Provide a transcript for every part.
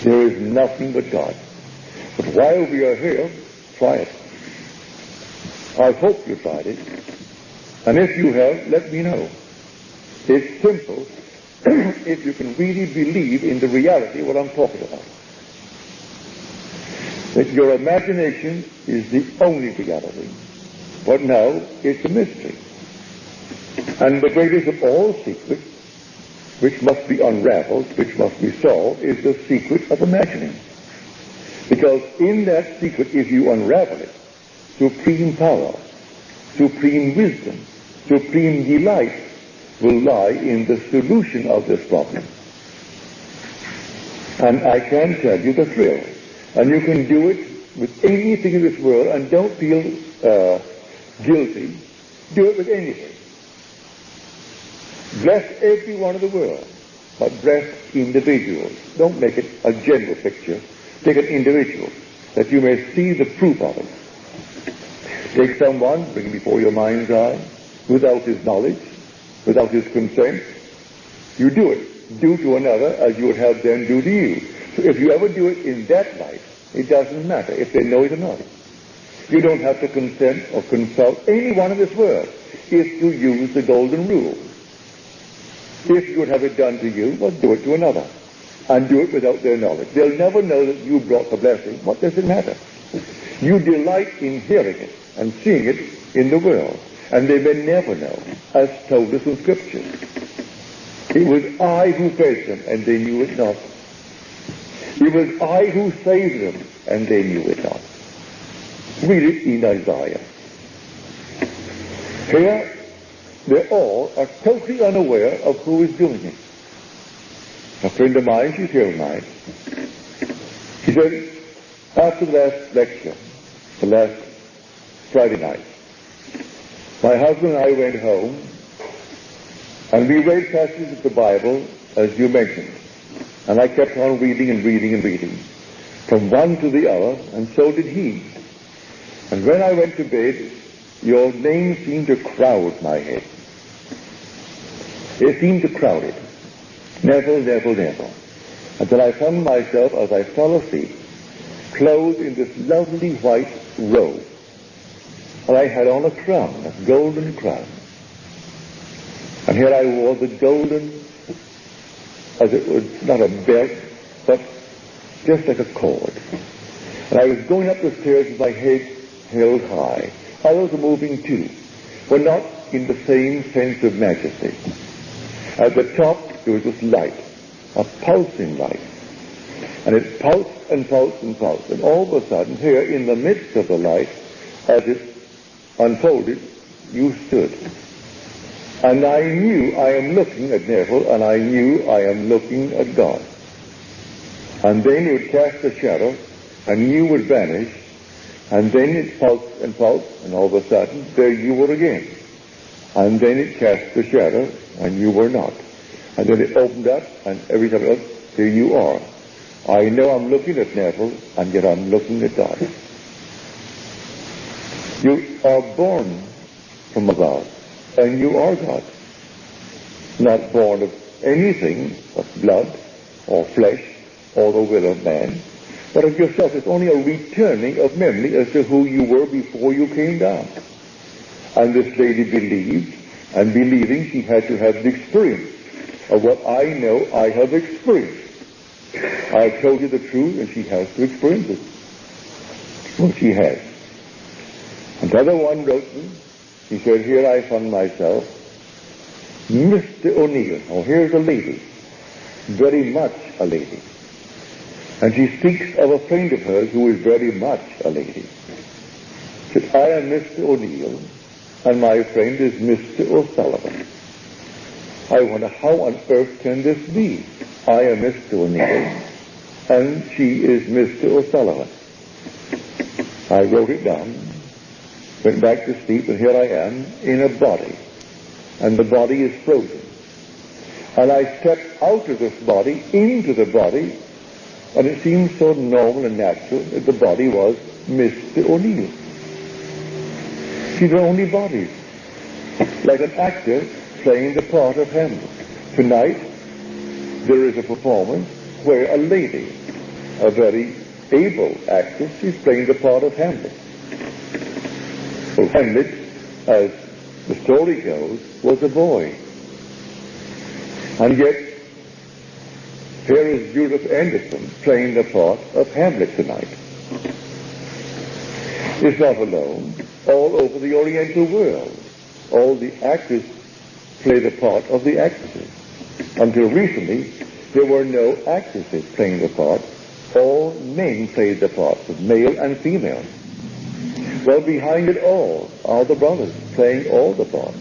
There is nothing but God. But while we are here, try it. I hope you tried it. And if you have, let me know. It's simple if you can really believe in the reality of what I'm talking about. That your imagination is the only reality. But now it's a mystery. And the greatest of all secrets, which must be unraveled, which must be solved, is the secret of imagining. Because in that secret, if you unravel it, supreme power, supreme wisdom, supreme delight will lie in the solution of this problem. And I can tell you the thrill. And you can do it with anything in this world and don't feel guilty. Do it with anything. Bless everyone in the world, but bless individuals. Don't make it a general picture. Take an individual, that you may see the proof of it. Take someone, bring him before your mind's eye, without his knowledge, without his consent. You do it. Do to another as you would have them do to you. So if you ever do it in that light, it doesn't matter if they know it or not. You don't have to consent or consult anyone in this world if you use the golden rule. If you would have it done to you, well, do it to another. And do it without their knowledge. They'll never know that you brought the blessing. What does it matter? You delight in hearing it and seeing it in the world. And they may never know, as told us in Scripture. It was I who fed them, and they knew it not. It was I who saved them, and they knew it not. Read it in Isaiah. Here, they all are totally unaware of who is doing it. A friend of mine, she's here tonight. She said, after the last lecture, the last Friday night, my husband and I went home, and we read passages of the Bible, as you mentioned. And I kept on reading and reading and reading, from one to the other, and so did he. And when I went to bed, your name seemed to crowd my head. It seemed to crowd it. Neville, Neville, Neville. Until I found myself, as I fell asleep, clothed in this lovely white robe. And I had on a crown, a golden crown. And here I wore the golden, as it was not a belt, but just like a cord. And I was going up the stairs with my head held high. Others were moving too, but not in the same sense of majesty. At the top, there was this light, a pulsing light. And it pulsed and pulsed and pulsed. And all of a sudden, here in the midst of the light, as it unfolded, you stood. And I knew I am looking at Neville, and I knew I am looking at God. And then you would cast a shadow, and you would vanish, and then it pulsed, and all of a sudden, there you were again. And then it cast a shadow, and you were not. And then it opened up, and every time else, here you are. I know I'm looking at Neville, and yet I'm looking at God. You are born from above, and you are God. Not born of anything but blood or flesh or the will of man, but of yourself. It's only a returning of memory as to who you were before you came down. And this lady believed, and believing she had to have the experience of what I know I have experienced. I have told you the truth, and she has to experience it. Well, she has. Another one wrote me. He said, here I found myself, Mr. O'Neill. Oh, here's a lady, very much a lady. And she speaks of a friend of hers who is very much a lady. She said, I am Mr. O'Neill, and my friend is Mr. O'Sullivan. I wonder how on earth can this be? I am Mr. O'Neill, and she is Mr. O'Sullivan. I wrote it down, went back to sleep, and here I am in a body, and the body is frozen. And I stepped out of this body into the body, and it seemed so normal and natural that the body was Mr. O'Neill. She's the only body, like an actor playing the part of Hamlet. Tonight, there is a performance where a lady a very able actress. She's playing the part of Hamlet. Well, Hamlet, as the story goes, was a boy. And yet, here is Judith Anderson playing the part of Hamlet tonight. It's not alone. All over the Oriental world, all the actors play the part of the actresses. Until recently, there were no actresses playing the part. All men played the parts of male and female. Well, behind it all are the brothers playing all the parts.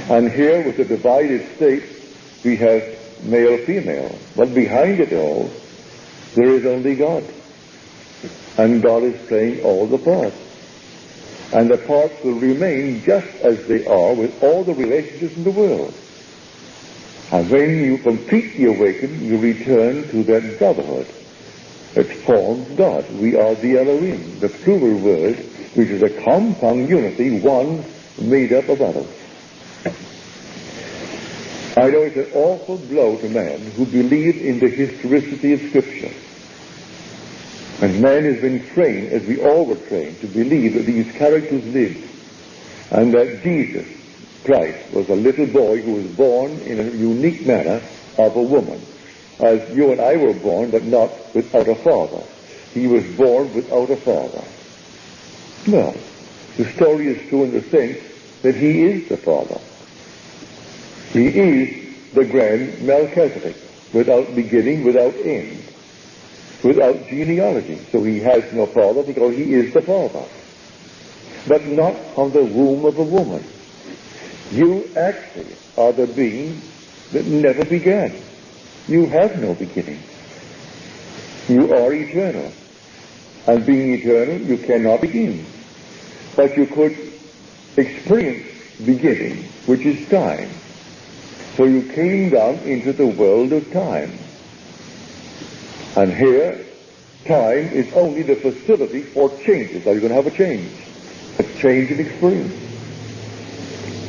And here, with the divided state, we have male-female. But behind it all, there is only God. And God is playing all the parts. And the parts will remain just as they are with all the relationships in the world. And when you completely awaken, you return to that brotherhood that forms God. We are the Elohim, the plural word, which is a compound unity, one made up of others. I know it's an awful blow to man who believed in the historicity of Scripture. And man has been trained, as we all were trained, to believe that these characters lived, and that Jesus Christ was a little boy who was born in a unique manner of a woman, as you and I were born, but not without a father. He was born without a father. Well, the story is true in the sense that he is the father. He is the grand Melchizedek, without beginning, without end, without genealogy. So he has no father because he is the father. But not from the womb of a woman. You actually are the being that never began. You have no beginning. You are eternal. And being eternal, you cannot begin. But you could experience beginning, which is time. So you came down into the world of time. And here, time is only the facility for changes. Are you going to have a change? A change in experience.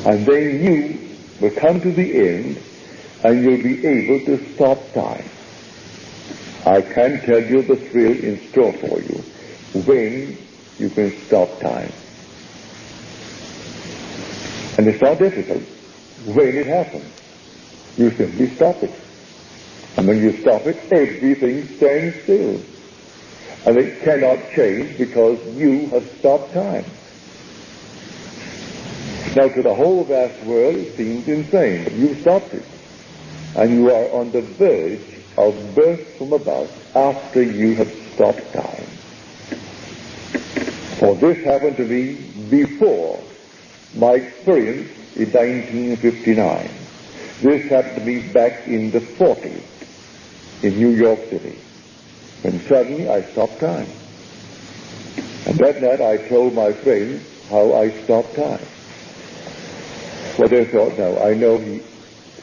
And then you will come to the end, and you'll be able to stop time. I can't tell you the thrill in store for you when you can stop time. And it's not difficult when it happens. You simply stop it. And when you stop it, everything stands still. And it cannot change because you have stopped time. Now, to the whole vast world, it seems insane. But you've stopped it. And you are on the verge of birth from above after you have stopped time. For this happened to me before my experience in 1959. This happened to me back in the 40s in New York City, when suddenly I stopped time. And that night I told my friends how I stopped time. Well, they thought, now, I know he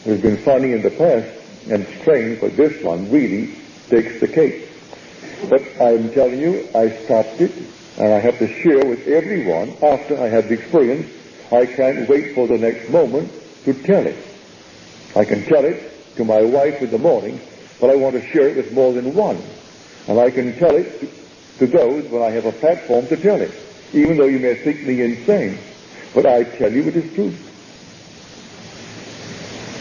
has been funny in the past and strange, but this one really takes the cake. But I'm telling you, I stopped it, and I have to share with everyone after I have the experience. I can't wait for the next moment to tell it. I can tell it to my wife in the morning, but I want to share it with more than one. And I can tell it to those when I have a platform to tell it, even though you may think me insane. But I tell you it is true.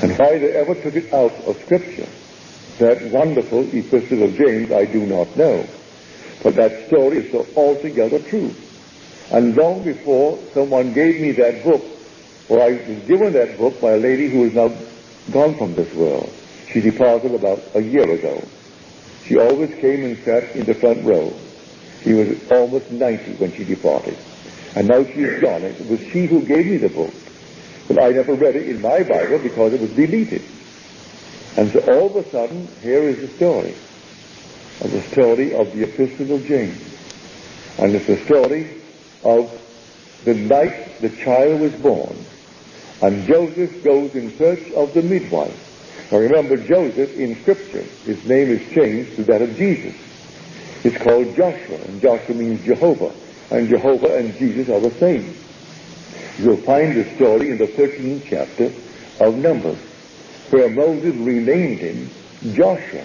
And why they ever took it out of Scripture, that wonderful epistle of James, I do not know. But that story is so altogether true. And long before someone gave me that book, or I was given that book by a lady who is now gone from this world. She departed about a year ago. She always came and sat in the front row. She was almost 90 when she departed. And now she's gone. It was she who gave me the book. But I never read it in my Bible because it was deleted. And so all of a sudden, here is the story. Of the story of the Epistle of James. And it's the story of the night the child was born. And Joseph goes in search of the midwife. Now remember, Joseph in Scripture, his name is changed to that of Jesus. It's called Joshua, and Joshua means Jehovah. And Jehovah and Jesus are the same. You'll find the story in the 13th chapter of Numbers, where Moses renamed him Joshua.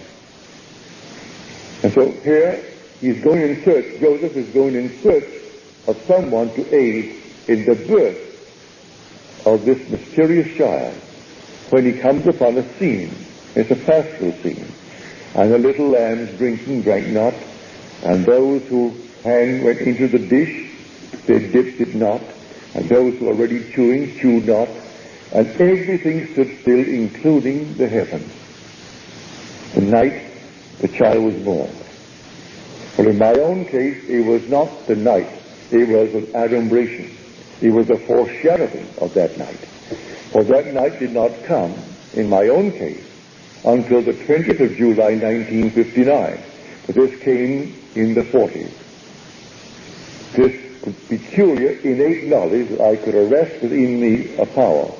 And so here Joseph is going in search of someone to aid in the birth of this mysterious child. When he comes upon a scene, it's a pastoral scene, and the little lambs drinking drank not, and those whose hand went into the dish, they dipped it not, and those who were already chewing, chewed not, and everything stood still, including the heavens. The night the child was born. Well, in my own case, it was not the night. It was an adumbration. It was a foreshadowing of that night. For that night did not come, in my own case, until the 20th of July, 1959. But this came in the 40s. This peculiar, innate knowledge that I could arrest within me a power